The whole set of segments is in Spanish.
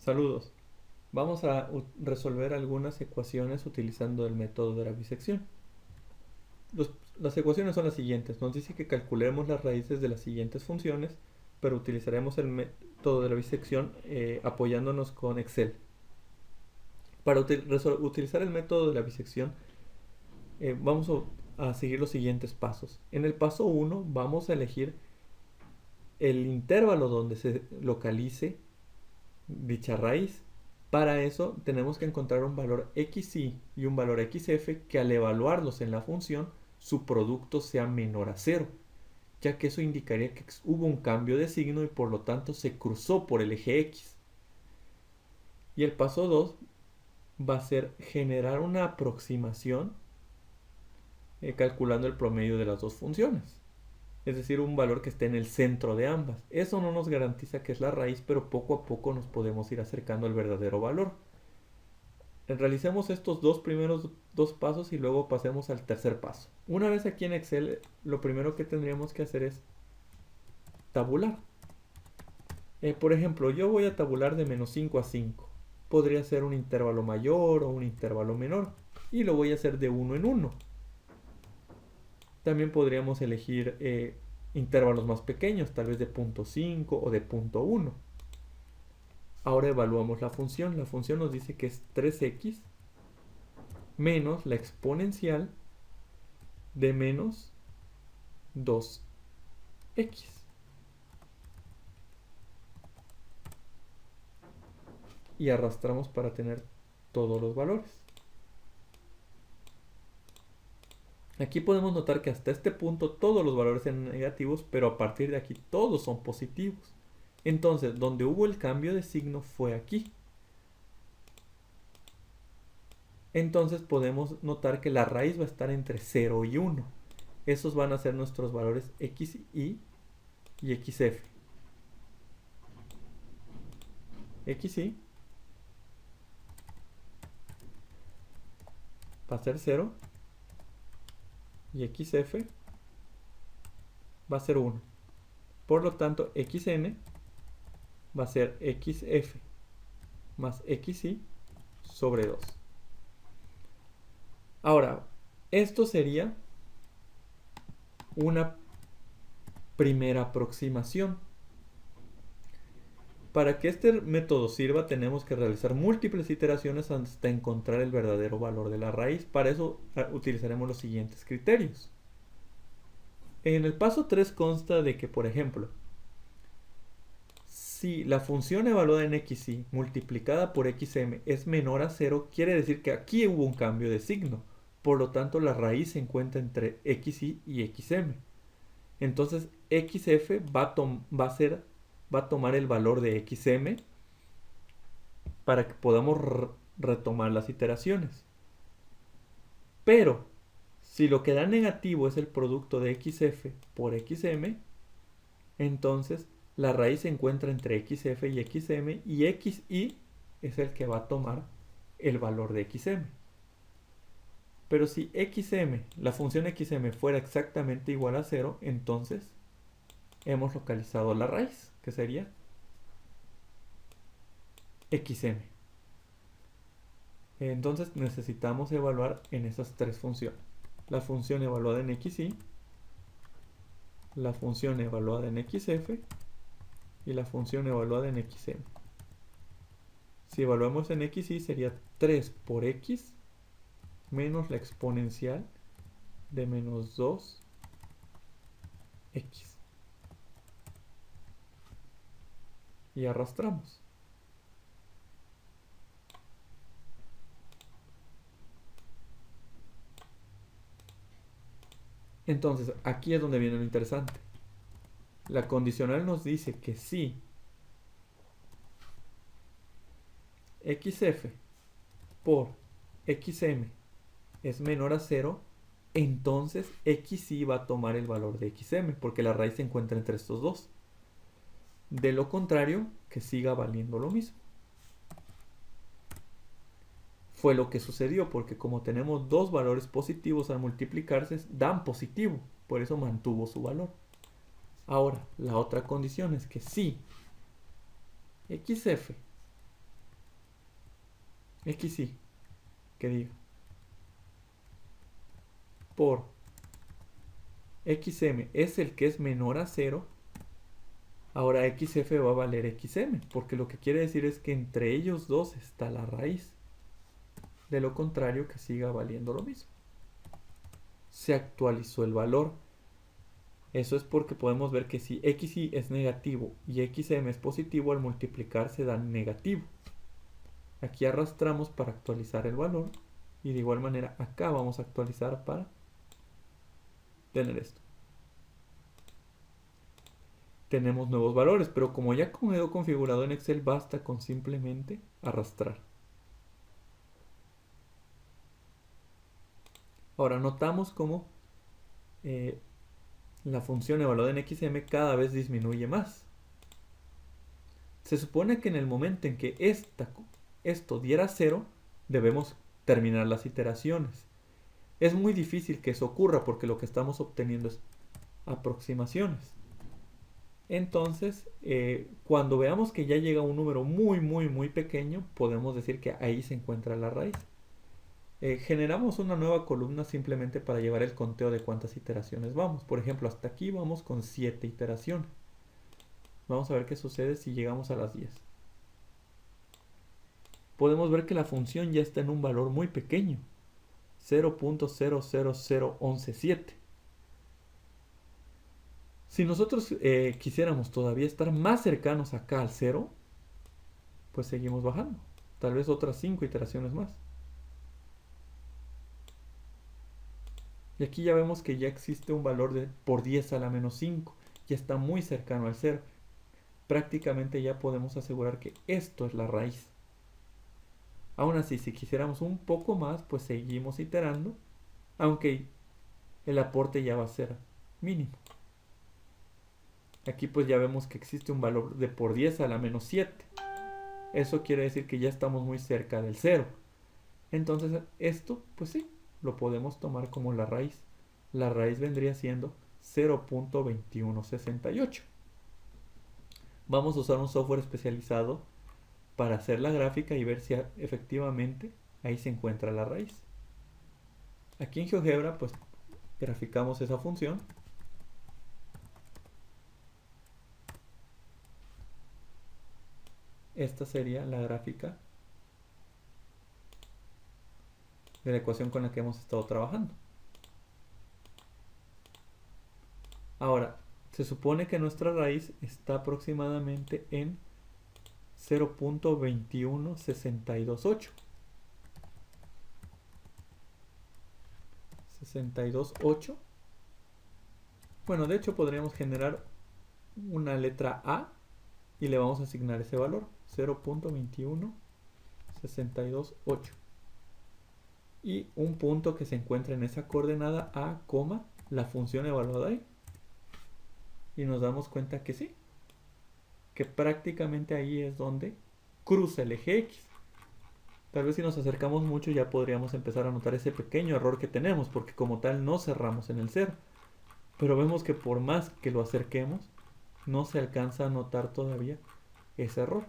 Saludos. Vamos a resolver algunas ecuaciones utilizando el método de la bisección. Las ecuaciones son las siguientes. Nos dice que calculemos las raíces de las siguientes funciones, pero utilizaremos el método de la bisección apoyándonos con Excel. Para utilizar el método de la bisección, vamos a seguir los siguientes pasos. En el paso 1 vamos a elegir el intervalo donde se localice dicha raíz. Para eso tenemos que encontrar un valor xy y un valor xf que al evaluarlos en la función su producto sea menor a 0, ya que eso indicaría que hubo un cambio de signo y por lo tanto se cruzó por el eje x. Y el paso 2 va a ser generar una aproximación calculando el promedio de las dos funciones, es decir, un valor que esté en el centro de ambas. Eso no nos garantiza que es la raíz, pero poco a poco nos podemos ir acercando al verdadero valor. Realicemos estos primeros dos pasos y luego pasemos al tercer paso. Una vez aquí en Excel, lo primero que tendríamos que hacer es tabular. Por ejemplo, yo voy a tabular de menos 5 a 5. Podría ser un intervalo mayor o un intervalo menor. Y lo voy a hacer de 1 en 1. También podríamos elegir intervalos más pequeños, tal vez de 0.5 o de 0.1. Ahora evaluamos la función. La función nos dice que es 3x menos la exponencial de menos 2x. Y arrastramos para tener todos los valores. Aquí podemos notar que hasta este punto todos los valores eran negativos, pero a partir de aquí todos son positivos. Entonces, donde hubo el cambio de signo fue aquí. Entonces podemos notar que la raíz va a estar entre 0 y 1. Esos van a ser nuestros valores xy y xf. xy va a ser 0 y xf va a ser 1. Por lo tanto, xn va a ser xf más xy sobre 2. Ahora, esto sería una primera aproximación. Para que este método sirva tenemos que realizar múltiples iteraciones hasta encontrar el verdadero valor de la raíz. Para eso utilizaremos los siguientes criterios. En el paso 3 consta de que, por ejemplo, si la función evaluada en xy multiplicada por xm es menor a 0, quiere decir que aquí hubo un cambio de signo. Por lo tanto, la raíz se encuentra entre xy y xm. Entonces, xf va a tomar el valor de xm para que podamos retomar las iteraciones. Pero, si lo que da negativo es el producto de xf por xm, entonces la raíz se encuentra entre xf y xm y xy es el que va a tomar el valor de xm. Pero si xm, la función xm fuera exactamente igual a 0, entonces hemos localizado la raíz, que sería xm. Entonces necesitamos evaluar en esas tres funciones. La función evaluada en xy, la función evaluada en xf y la función evaluada en xm. Si evaluamos en xy sería 3 por x menos la exponencial de menos 2x. Y arrastramos. Entonces, aquí es donde viene lo interesante. La condicional nos dice que si xf por xm es menor a 0, entonces xy va a tomar el valor de xm, porque la raíz se encuentra entre estos dos. De lo contrario, que siga valiendo lo mismo. Fue lo que sucedió, porque como tenemos dos valores positivos al multiplicarse, dan positivo, por eso mantuvo su valor. Ahora, la otra condición es que si xf xy, que diga, por xm es el que es menor a 0, ahora xf va a valer xm, porque lo que quiere decir es que entre ellos dos está la raíz. De lo contrario, que siga valiendo lo mismo. Se actualizó el valor. Eso es porque podemos ver que si xy es negativo y xm es positivo, al multiplicar se da negativo. Aquí arrastramos para actualizar el valor y de igual manera acá vamos a actualizar para tener esto. Tenemos nuevos valores, pero como ya quedó configurado en Excel, basta con simplemente arrastrar. Ahora notamos cómo la función evaluada en xm cada vez disminuye más. Se supone que en el momento en que esto diera 0, debemos terminar las iteraciones. Es muy difícil que eso ocurra porque lo que estamos obteniendo es aproximaciones. Entonces, cuando veamos que ya llega a un número muy pequeño, podemos decir que ahí se encuentra la raíz. Generamos una nueva columna simplemente para llevar el conteo de cuántas iteraciones vamos. Por ejemplo, hasta aquí vamos con 7 iteraciones. Vamos a ver qué sucede si llegamos a las 10. Podemos ver que la función ya está en un valor muy pequeño, 0.000117. Si nosotros quisiéramos todavía estar más cercanos acá al 0, pues seguimos bajando. Tal vez otras 5 iteraciones más. Y aquí ya vemos que ya existe un valor de por 10 a la menos 5. Ya está muy cercano al 0. Prácticamente ya podemos asegurar que esto es la raíz. Aún así, si quisiéramos un poco más, pues seguimos iterando, aunque el aporte ya va a ser mínimo. Aquí pues ya vemos que existe un valor de por 10 a la menos 7. Eso quiere decir que ya estamos muy cerca del 0. Entonces esto, pues sí, lo podemos tomar como la raíz. La raíz vendría siendo 0.2168. Vamos a usar un software especializado para hacer la gráfica y ver si efectivamente ahí se encuentra la raíz. Aquí en GeoGebra pues graficamos esa función. Esta sería la gráfica de la ecuación con la que hemos estado trabajando. Ahora, se supone que nuestra raíz está aproximadamente en 0.21628. 628. Bueno, de hecho podríamos generar una letra A y le vamos a asignar ese valor, 0.21628. Y un punto que se encuentra en esa coordenada A, la función evaluada ahí. Y nos damos cuenta que sí, que prácticamente ahí es donde cruza el eje X. Tal vez si nos acercamos mucho ya podríamos empezar a notar ese pequeño error que tenemos, porque como tal no cerramos en el 0. Pero vemos que por más que lo acerquemos, no se alcanza a notar todavía ese error.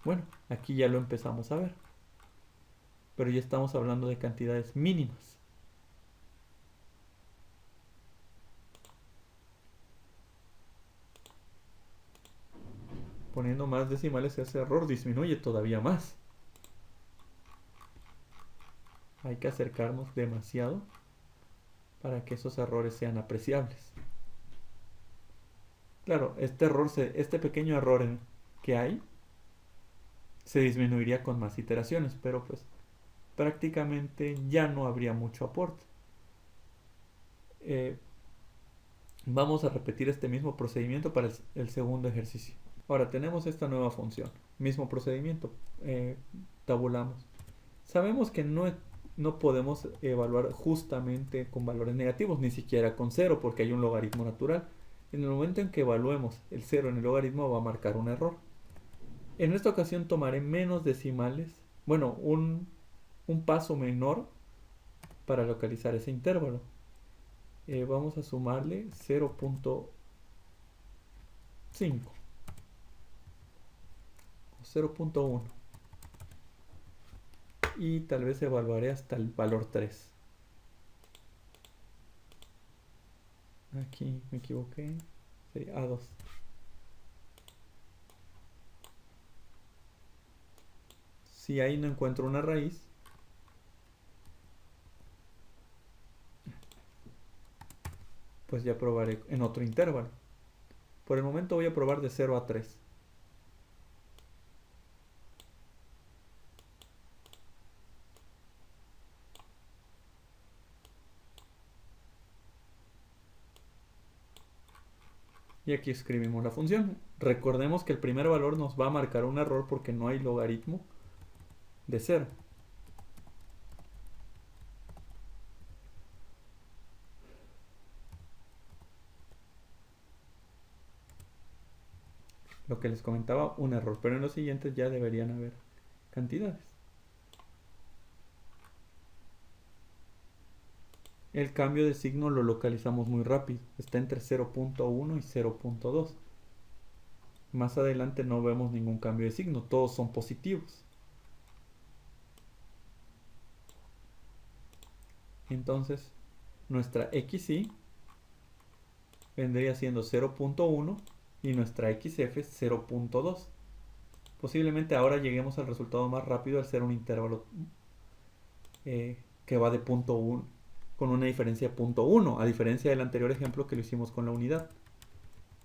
Bueno, aquí ya lo empezamos a ver. Pero ya estamos hablando de cantidades mínimas. Poniendo más decimales, ese error disminuye todavía más. Hay que acercarnos demasiado para que esos errores sean apreciables. Claro, este pequeño error que hay se disminuiría con más iteraciones, pero pues prácticamente ya no habría mucho aporte. Vamos a repetir este mismo procedimiento para el segundo ejercicio. Ahora tenemos esta nueva función, mismo procedimiento, tabulamos. Sabemos que no podemos evaluar justamente con valores negativos, ni siquiera con 0, porque hay un logaritmo natural. En el momento en que evaluemos el 0 en el logaritmo va a marcar un error. En esta ocasión tomaré menos decimales, bueno, un paso menor para localizar ese intervalo. Vamos a sumarle 0.5 o 0.1. y tal vez evaluaré hasta el valor 3. Aquí me equivoqué, sería A2. Si ahí no encuentro una raíz, pues ya probaré en otro intervalo. Por el momento voy a probar de 0 a 3. Y aquí escribimos la función. Recordemos que el primer valor nos va a marcar un error porque no hay logaritmo de 0. Lo que les comentaba, un error, pero en los siguientes ya deberían haber cantidades. El cambio de signo lo localizamos muy rápido, está entre 0.1 y 0.2. Más adelante no vemos ningún cambio de signo, todos son positivos. Entonces, nuestra xy vendría siendo 0.1 y nuestra xf 0.2. Posiblemente ahora lleguemos al resultado más rápido al ser un intervalo que va de punto 1 con una diferencia de punto 1, a diferencia del anterior ejemplo que lo hicimos con la unidad.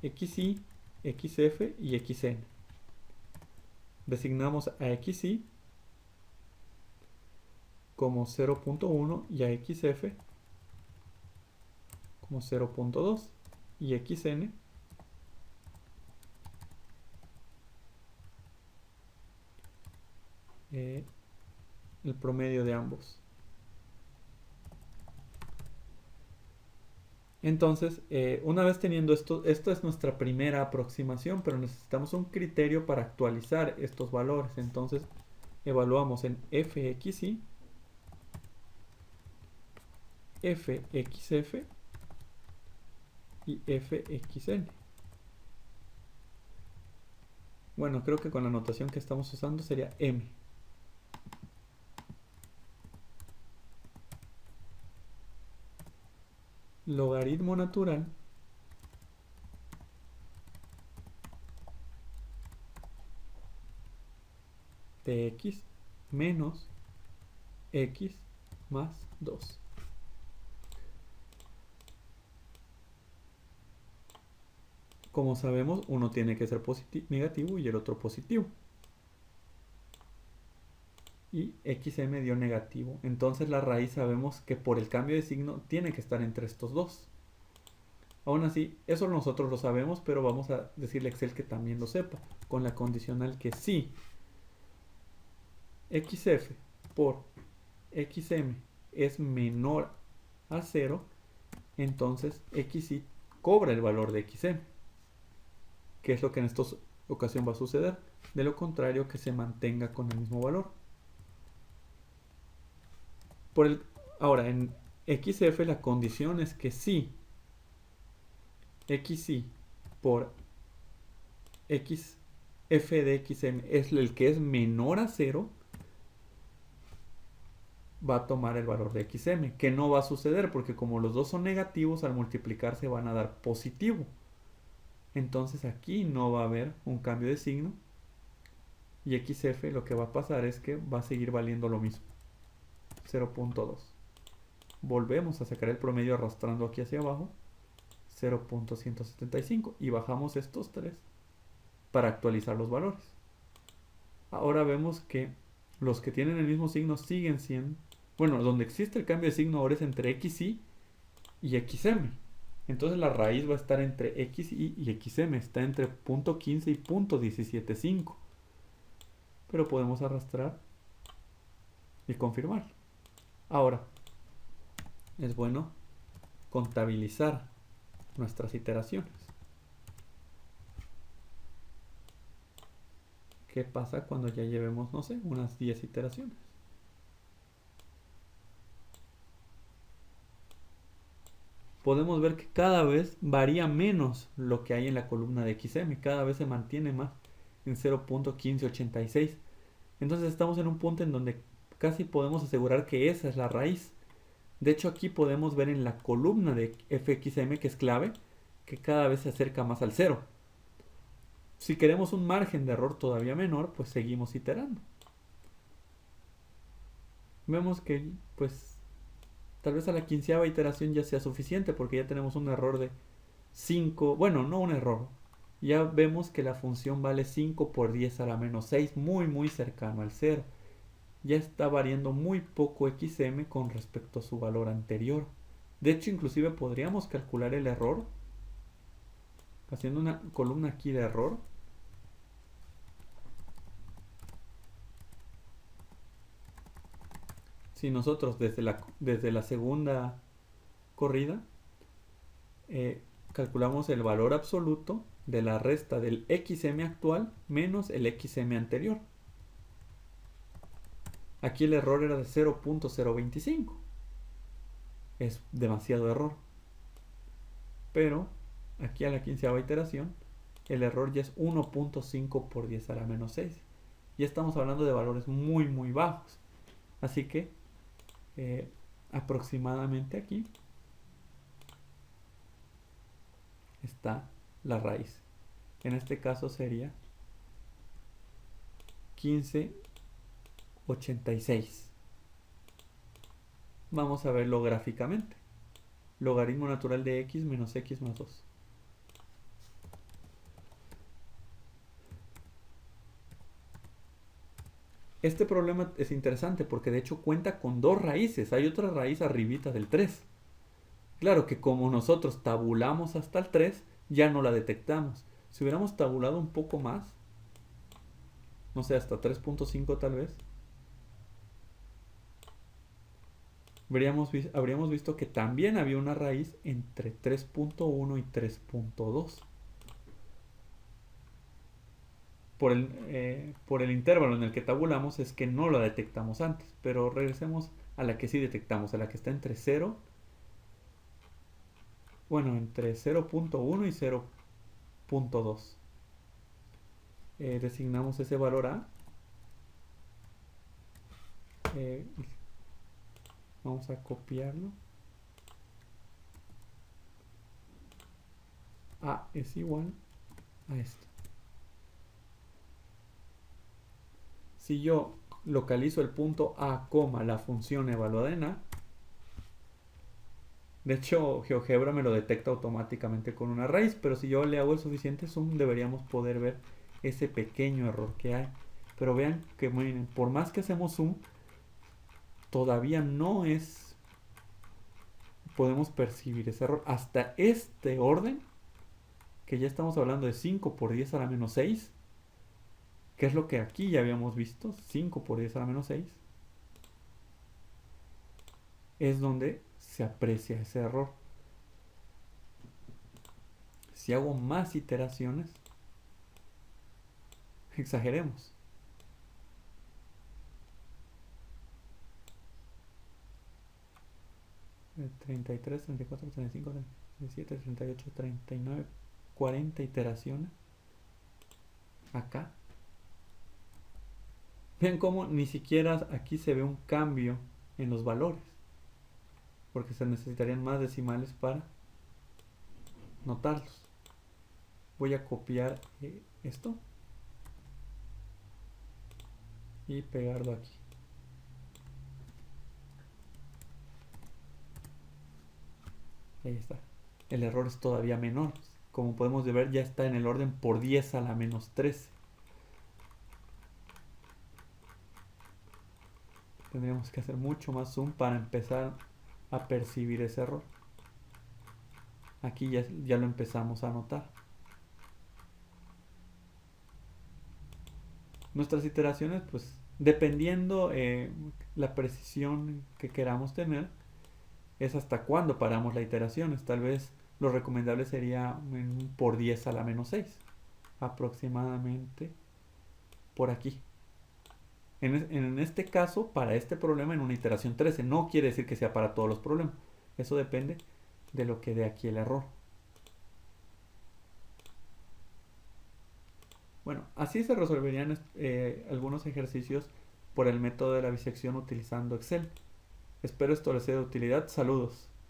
xy, xf y xn. Designamos a xy como 0.1 y a xf como 0.2 y xn el promedio de ambos. Entonces, una vez teniendo esto, esta es nuestra primera aproximación, pero necesitamos un criterio para actualizar estos valores. Entonces, evaluamos en fxy, fxf y fxn. Bueno, creo que con la notación que estamos usando sería m. Logaritmo natural de x menos x más 2. Como sabemos, uno tiene que ser negativo y el otro positivo. Y xm dio negativo. Entonces la raíz sabemos que por el cambio de signo tiene que estar entre estos dos. Aún así, eso nosotros lo sabemos, pero vamos a decirle a Excel que también lo sepa, con la condicional que si xf por xm es menor a 0, entonces xy cobra el valor de xm, que es lo que en esta ocasión va a suceder. De lo contrario, que se mantenga con el mismo valor. Ahora, en xf la condición es que si xy por xf de xm es el que es menor a 0, va a tomar el valor de xm, que no va a suceder porque como los dos son negativos, al multiplicarse van a dar positivo. Entonces aquí no va a haber un cambio de signo y xf lo que va a pasar es que va a seguir valiendo lo mismo, 0.2. Volvemos a sacar el promedio arrastrando aquí hacia abajo, 0.175, y bajamos estos tres para actualizar los valores. Ahora vemos que los que tienen el mismo signo siguen siendo, bueno, donde existe el cambio de signo ahora es entre xy y xm. Entonces la raíz va a estar entre xy y xm, está entre .15 y .175. Pero podemos arrastrar y confirmar. Ahora, es bueno contabilizar nuestras iteraciones. ¿Qué pasa cuando ya llevemos, no sé, unas 10 iteraciones? Podemos ver que cada vez varía menos lo que hay en la columna de xm, cada vez se mantiene más en 0.1586. Entonces estamos en un punto en donde casi podemos asegurar que esa es la raíz. De hecho, aquí podemos ver en la columna de fxm, que es clave, que cada vez se acerca más al cero. Si queremos un margen de error todavía menor, pues seguimos iterando. Vemos que, pues, tal vez a la 15ª iteración ya sea suficiente, porque ya tenemos un error de 5, bueno, no un error. Ya vemos que la función vale 5 por 10 a la menos 6, muy muy cercano al 0. Ya está variando muy poco xm con respecto a su valor anterior. De hecho, inclusive podríamos calcular el error haciendo una columna aquí de error. Si nosotros desde la segunda corrida calculamos el valor absoluto de la resta del xm actual menos el xm anterior. Aquí el error era de 0.025. Es demasiado error. Pero aquí a la 15ª iteración el error ya es 1.5 por 10 a la menos 6. Ya estamos hablando de valores muy muy bajos. Así que aproximadamente aquí está la raíz. En este caso sería 1586. Vamos a verlo gráficamente. Logaritmo natural de x menos x más 2. Este problema es interesante porque de hecho cuenta con dos raíces. Hay otra raíz arribita del 3. Claro que como nosotros tabulamos hasta el 3, ya no la detectamos. Si hubiéramos tabulado un poco más, no sé, hasta 3.5 tal vez, habríamos visto que también había una raíz entre 3.1 y 3.2. Por el intervalo en el que tabulamos es que no la detectamos antes. Pero regresemos a la que sí detectamos, a la que está entre 0, bueno, entre 0.1 y 0.2. Designamos ese valor A. Vamos a copiarlo. A es igual a esto. Si yo localizo el punto A, la función evaluada en A, de hecho GeoGebra me lo detecta automáticamente con una raíz, pero si yo le hago el suficiente zoom deberíamos poder ver ese pequeño error que hay. Pero vean que, miren, por más que hacemos zoom, todavía no es, podemos percibir ese error. Hasta este orden, que ya estamos hablando de 5 por 10 a la menos 6, que es lo que aquí ya habíamos visto, 5 por 10 a la menos 6, es donde se aprecia ese error. Si hago más iteraciones, exageremos. El 33, 34, 35, 37, 38, 39, 40 iteraciones. Acá. Vean cómo ni siquiera aquí se ve un cambio en los valores. Porque se necesitarían más decimales para notarlos. Voy a copiar esto y pegarlo aquí. Ahí está. El error es todavía menor. Como podemos ver, ya está en el orden por 10 a la menos 13. Tendríamos que hacer mucho más zoom para empezar a percibir ese error. Aquí ya lo empezamos a notar. Nuestras iteraciones, pues, dependiendo la precisión que queramos tener, es hasta cuándo paramos las iteraciones. Tal vez lo recomendable sería por 10 a la menos 6. Aproximadamente por aquí. En este caso, para este problema, en una iteración 13. No quiere decir que sea para todos los problemas. Eso depende de lo que dé aquí el error. Bueno, así se resolverían algunos ejercicios por el método de la bisección utilizando Excel. Espero esto les sea de utilidad. Saludos.